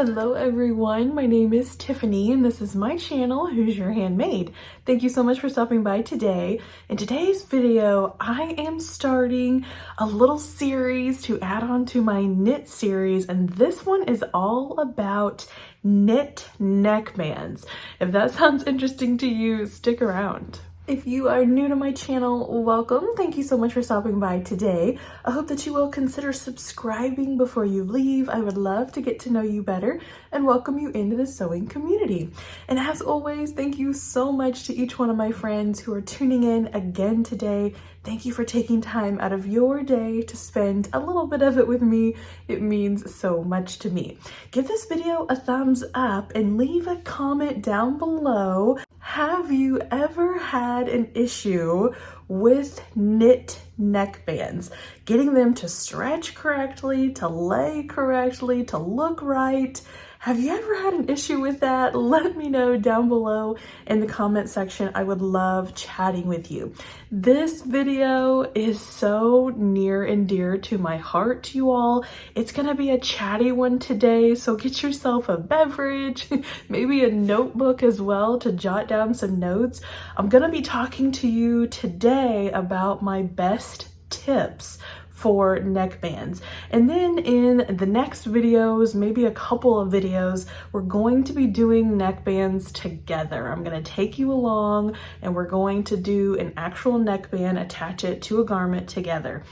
Hello everyone, my name is Tiffany and this is my channel, Who's Your Handmade. Thank you so much for stopping by today. In today's video, I am starting a little series to add on to my knit series, and this one is all about knit neckbands. If that sounds interesting to you, stick around. If you are new to my channel, welcome. Thank you so much for stopping by today. I hope that you will consider subscribing before you leave. I would love to get to know you better and welcome you into the sewing community. And as always, thank you so much to each one of my friends who are tuning in again today. Thank you for taking time out of your day to spend a little bit of it with me. It means so much to me. Give this video a thumbs up and leave a comment down below. Have you ever had an issue with knit neckbands? Getting them to stretch correctly, to lay correctly, to look right? Have you ever had an issue with that? Let me know down below in the comment section. I would love chatting with you. This video is so near and dear to my heart, you all. It's gonna be a chatty one today, so get yourself a beverage, maybe a notebook as well to jot down some notes. I'm gonna be talking to you today about my best tips for neckbands. And then in the next videos, maybe a couple of videos, we're going to be doing neckbands together. I'm gonna take you along and we're going to do an actual neckband, attach it to a garment together.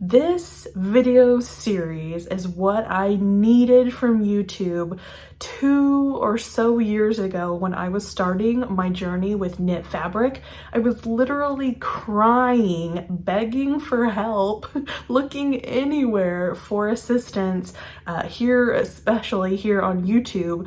This video series is what I needed from YouTube 2 or so years ago when I was starting my journey with knit fabric. I was literally crying, begging for help, looking anywhere for assistance, especially here on YouTube,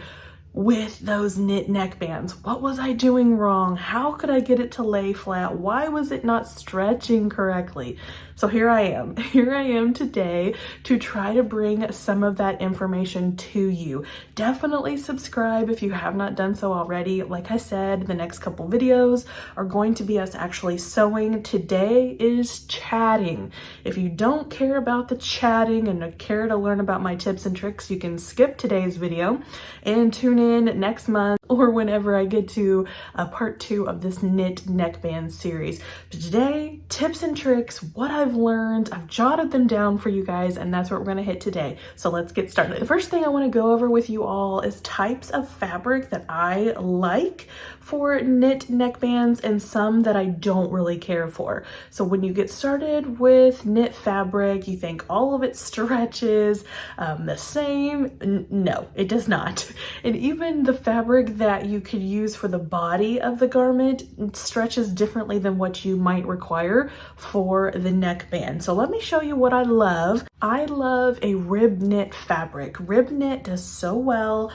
with those knit neckbands. What was I doing wrong? How could I get it to lay flat? Why was it not stretching correctly? So here I am today to try to bring some of that information to you. Definitely subscribe if you have not done so already. Like I said, the next couple videos are going to be us actually sewing. Today is chatting. If you don't care about the chatting and care to learn about my tips and tricks, you can skip today's video and tune in next month or whenever I get to part 2 of this knit neckband series. But today, tips and tricks, what I've learned, I've jotted them down for you guys, and that's what we're gonna hit today. So let's get started. The first thing I wanna go over with you all is types of fabric that I like for knit neckbands and some that I don't really care for. So when you get started with knit fabric, you think all of it stretches the same. No, it does not. And even the fabric that you could use for the body of the garment stretches differently than what you might require for the neckband. So let me show you what I love. I love a rib knit fabric. Rib knit does so well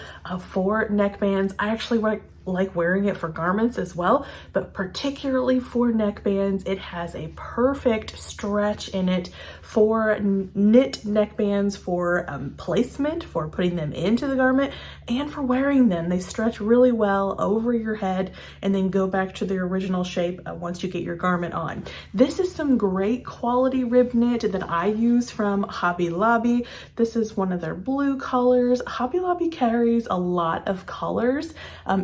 for neckbands. I actually like wearing it for garments as well, but particularly for neckbands, it has a perfect stretch in it for knit neckbands, for placement, for putting them into the garment, and for wearing them. They stretch really well over your head and then go back to their original shape once you get your garment on. This is some great quality rib knit that I use from Hobby Lobby. This is one of their blue colors. Hobby Lobby carries a lot of colors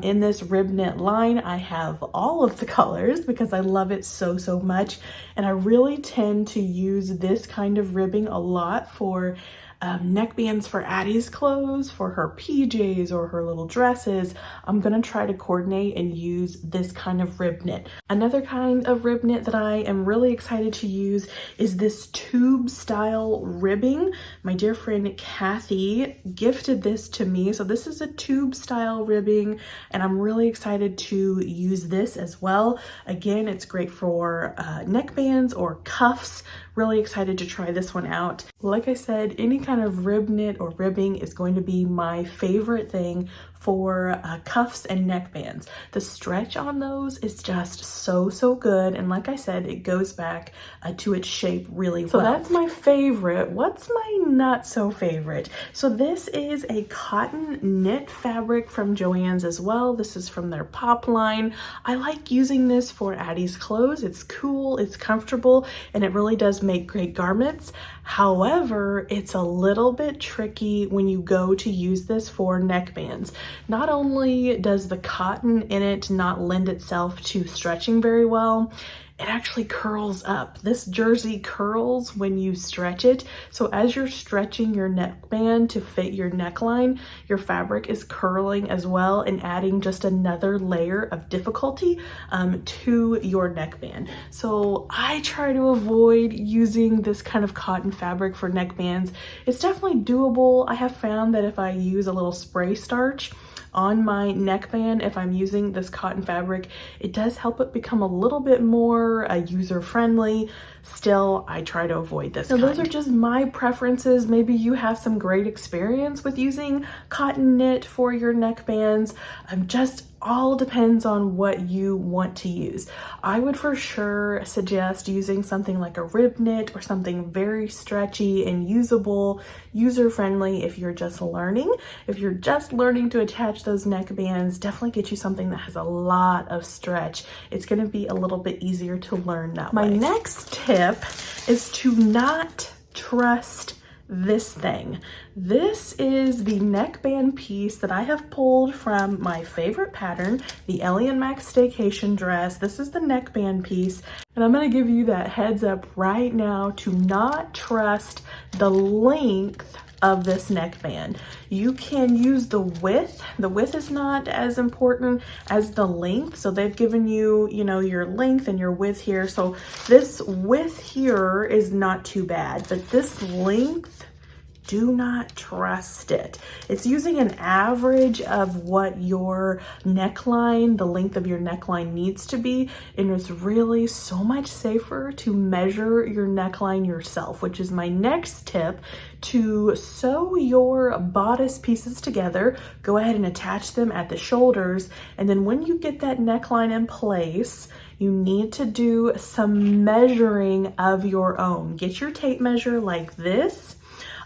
in this rib knit line. I have all of the colors because I love it so much, and I really tend to use this kind of ribbing a lot for neckbands for Addie's clothes, for her PJs or her little dresses. I'm gonna try to coordinate and use this kind of rib knit. Another kind of rib knit that I am really excited to use is this tube style ribbing. My dear friend Kathy gifted this to me. So this is a tube style ribbing, and I'm really excited to use this as well. Again, it's great for neckbands or cuffs. Really excited to try this one out. Like I said, any kind of rib knit or ribbing is going to be my favorite thing for cuffs and neckbands. The stretch on those is just so good, and like I said, it goes back to its shape really well. So that's my favorite. What's my not so favorite? So this is a cotton knit fabric from Joann's as well. This is from their Pop line. I like using this for Addie's clothes. It's cool, it's comfortable, and it really does make great garments. However, it's a little bit tricky when you go to use this for neckbands. Not only does the cotton in it not lend itself to stretching very well, it actually curls up. This jersey curls when you stretch it. So as you're stretching your neckband to fit your neckline, your fabric is curling as well and adding just another layer of difficulty to your neckband. So I try to avoid using this kind of cotton fabric for neckbands. It's definitely doable. I have found that if I use a little spray starch on my neckband, if I'm using this cotton fabric, it does help it become a little bit more user-friendly. Still, I try to avoid this. So those are just my preferences. Maybe you have some great experience with using cotton knit for your neckbands. Just all depends on what you want to use. I would for sure suggest using something like a rib knit or something very stretchy and usable, user-friendly if you're just learning. If you're just learning to attach those neckbands, definitely get you something that has a lot of stretch. It's going to be a little bit easier to learn that way. My next tip is to not trust this thing. This is the neckband piece that I have pulled from my favorite pattern, the Ellie and Max Staycation dress. This is the neckband piece, and I'm going to give you that heads up right now to not trust the length of this neckband. You can use the width. The width is not as important as the length. So they've given you, you know, your length and your width here. So this width here is not too bad, but this length, do not trust it. It's using an average of what your neckline, the length of your neckline needs to be, and it's really so much safer to measure your neckline yourself, which is my next tip. To sew your bodice pieces together, go ahead and attach them at the shoulders, and then when you get that neckline in place, you need to do some measuring of your own. Get your tape measure like this.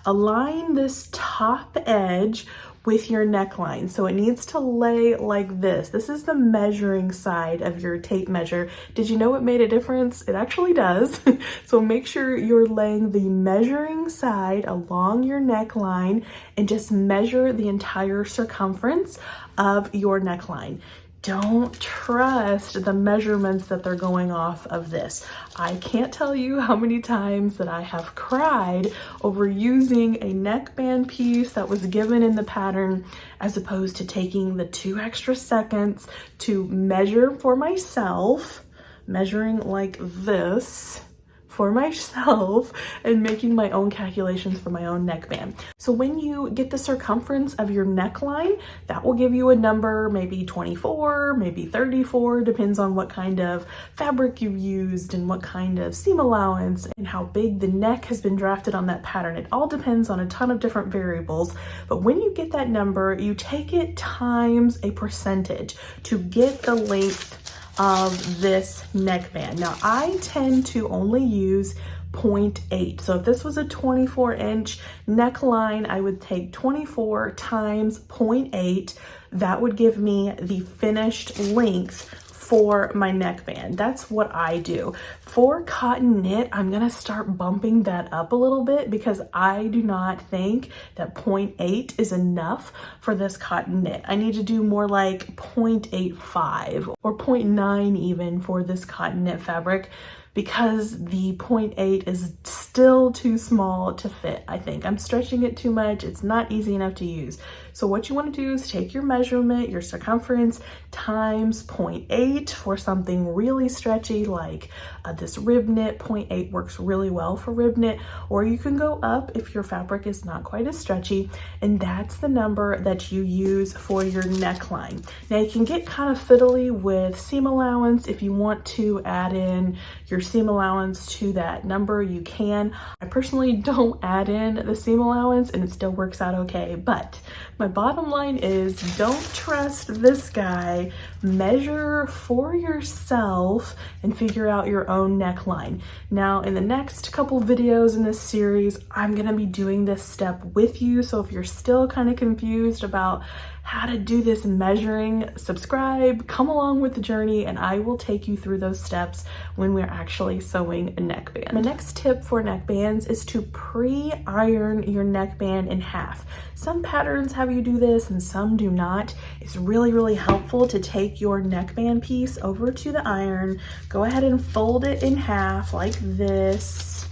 Align this top edge with your neckline. So it needs to lay like this. This is the measuring side of your tape measure. Did you know it made a difference? It actually does. So make sure you're laying the measuring side along your neckline and just measure the entire circumference of your neckline. Don't trust the measurements that they're going off of this. I can't tell you how many times that I have cried over using a neckband piece that was given in the pattern as opposed to taking the 2 extra seconds to measure for myself, measuring like this for myself and making my own calculations for my own neckband. So when you get the circumference of your neckline, that will give you a number, maybe 24, maybe 34, depends on what kind of fabric you've used and what kind of seam allowance and how big the neck has been drafted on that pattern. It all depends on a ton of different variables, but when you get that number, you take it times a percentage to get the length of this neckband. Now I tend to only use 0.8. So if this was a 24-inch neckline, I would take 24 times 0.8. That would give me the finished length for my neckband. That's what I do. For cotton knit, I'm gonna start bumping that up a little bit because I do not think that 0.8 is enough for this cotton knit. I need to do more like 0.85 or 0.9 even for this cotton knit fabric, because the 0.8 is still too small to fit, I think. I'm stretching it too much. It's not easy enough to use. So what you want to do is take your measurement, your circumference, times 0.8 for something really stretchy like this rib knit. 0.8 works really well for rib knit, or you can go up if your fabric is not quite as stretchy, and that's the number that you use for your neckline. Now you can get kind of fiddly with seam allowance if you want to add in your your seam allowance to that number, you can. I personally don't add in the seam allowance and it still works out okay, but my bottom line is don't trust this guy. Measure for yourself and figure out your own neckline. Now, in the next couple videos in this series, I'm gonna be doing this step with you, so if you're still kind of confused about how to do this measuring, subscribe, come along with the journey, and I will take you through those steps when we're actually sewing a neckband. My next tip for neckbands is to pre-iron your neckband in half. Some patterns have you do this and some do not. It's really, really helpful to take your neckband piece over to the iron, go ahead and fold it in half like this,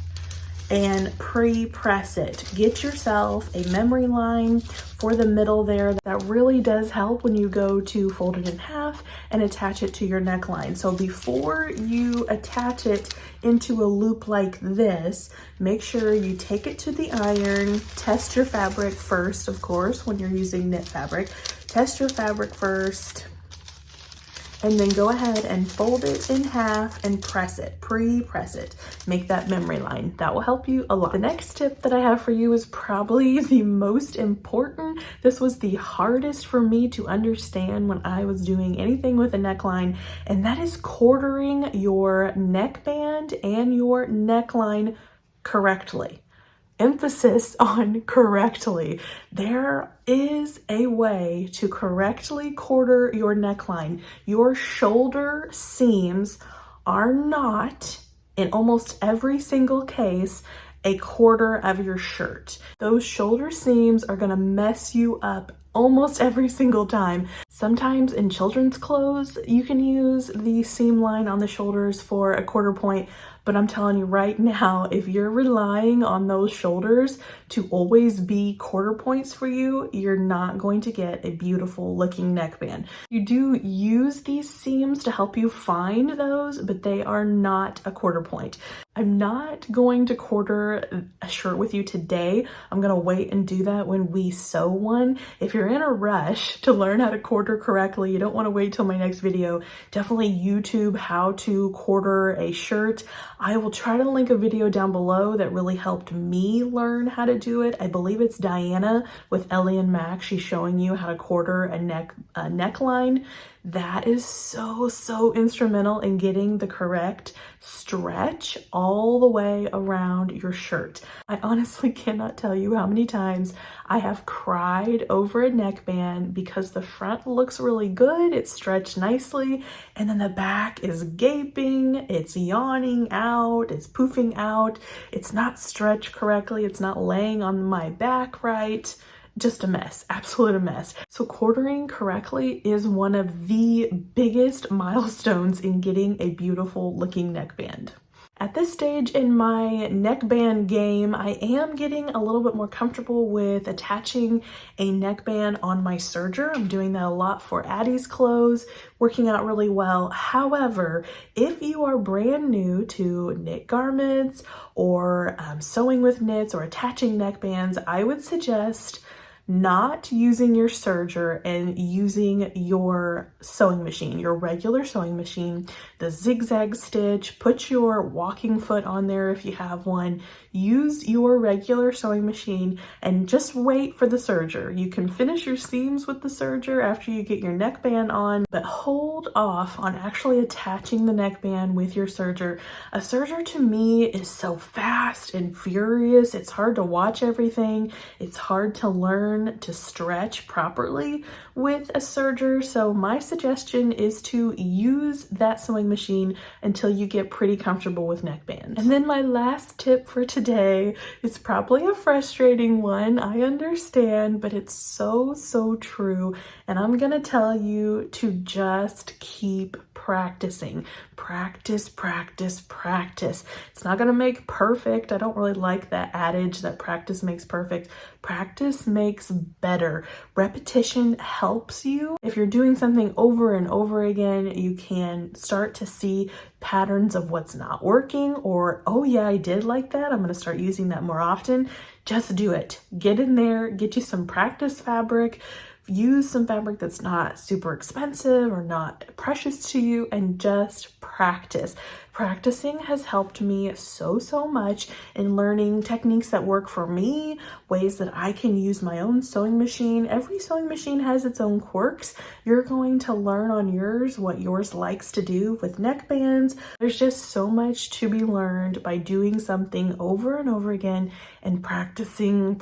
and pre-press it. Get yourself a memory line for the middle there. That really does help when you go to fold it in half and attach it to your neckline. So before you attach it into a loop like this, make sure you take it to the iron, test your fabric first, of course, when you're using knit fabric. Test your fabric first, and then go ahead and fold it in half and press it, pre-press it. Make that memory line. That will help you a lot. The next tip that I have for you is probably the most important. This was the hardest for me to understand when I was doing anything with a neckline, and that is quartering your neckband and your neckline correctly. Emphasis on correctly. There is a way to correctly quarter your neckline. Your shoulder seams are not, in almost every single case, a quarter of your shirt. Those shoulder seams are gonna mess you up almost every single time. Sometimes in children's clothes, you can use the seam line on the shoulders for a quarter point, but I'm telling you right now, if you're relying on those shoulders to always be quarter points for you, you're not going to get a beautiful looking neckband. You do use these seams to help you find those, but they are not a quarter point. I'm not going to quarter a shirt with you today. I'm gonna wait and do that when we sew one. If you're in a rush to learn how to quarter correctly, you don't wanna wait till my next video, definitely YouTube how to quarter a shirt. I will try to link a video down below that really helped me learn how to do it. I believe it's Diana with Ellie and Mac. She's showing you how to quarter a neckline. That is so instrumental in getting the correct stretch all the way around your shirt. I honestly cannot tell you how many times I have cried over a neckband because the front looks really good, it's stretched nicely, and then the back is gaping, it's yawning out, it's poofing out, it's not stretched correctly, it's not laying on my back right. Just a mess, absolute a mess. So quartering correctly is one of the biggest milestones in getting a beautiful looking neckband. At this stage in my neckband game, I am getting a little bit more comfortable with attaching a neckband on my serger. I'm doing that a lot for Addie's clothes, working out really well. However, if you are brand new to knit garments or sewing with knits or attaching neckbands, I would suggest not using your serger and using your sewing machine, your regular sewing machine, the zigzag stitch. Put your walking foot on there if you have one. Use your regular sewing machine and just wait for the serger. You can finish your seams with the serger after you get your neckband on, but hold off on actually attaching the neckband with your serger. A serger to me is so fast and furious. It's hard to watch everything. It's hard to learn to stretch properly with a serger. So my suggestion is to use that sewing machine until you get pretty comfortable with neckbands. And then my last tip for today is probably a frustrating one, I understand, but it's so true. And I'm gonna tell you to just keep practicing. Practice. It's not gonna make perfect. I don't really like that adage that practice makes perfect. Practice makes better. Repetition helps you. If you're doing something over and over again, you can start to see patterns of what's not working, or, oh yeah, I did like that, I'm gonna start using that more often. Just do it. Get in there, get you some practice fabric, use some fabric that's not super expensive or not precious to you, and just practice. Practicing has helped me so much in learning techniques that work for me, ways that I can use my own sewing machine. Every sewing machine has its own quirks. You're going to learn on yours what yours likes to do with neckbands. There's just so much to be learned by doing something over and over again and practicing.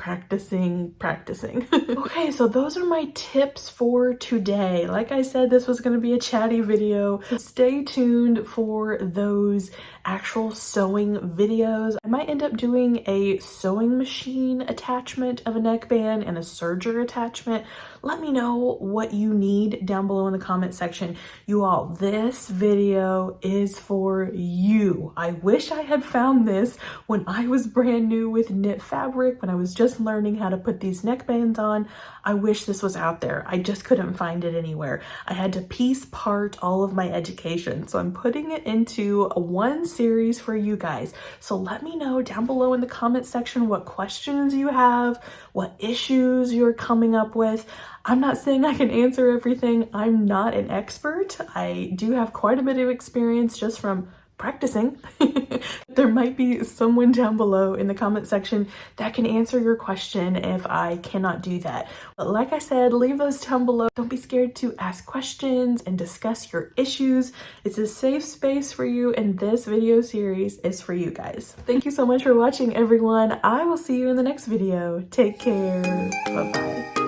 Okay, so those are my tips for today. Like I said, this was going to be a chatty video, so stay tuned for those actual sewing videos. I might end up doing a sewing machine attachment of a neckband and a serger attachment. Let me know what you need down below in the comment section. You all, this video is for you. I wish I had found this when I was brand new with knit fabric, when I was just learning how to put these neckbands on. I wish this was out there. I just couldn't find it anywhere. I had to piece part all of my education. So I'm putting it into one series for you guys. So let me know down below in the comment section what questions you have, what issues you're coming up with. I'm not saying I can answer everything. I'm not an expert. I do have quite a bit of experience just from practicing. There might be someone down below in the comment section that can answer your question if I cannot do that. But like I said, leave those down below. Don't be scared to ask questions and discuss your issues. It's a safe space for you, and this video series is for you guys. Thank you so much for watching, everyone. I will see you in the next video. Take care. Bye-bye.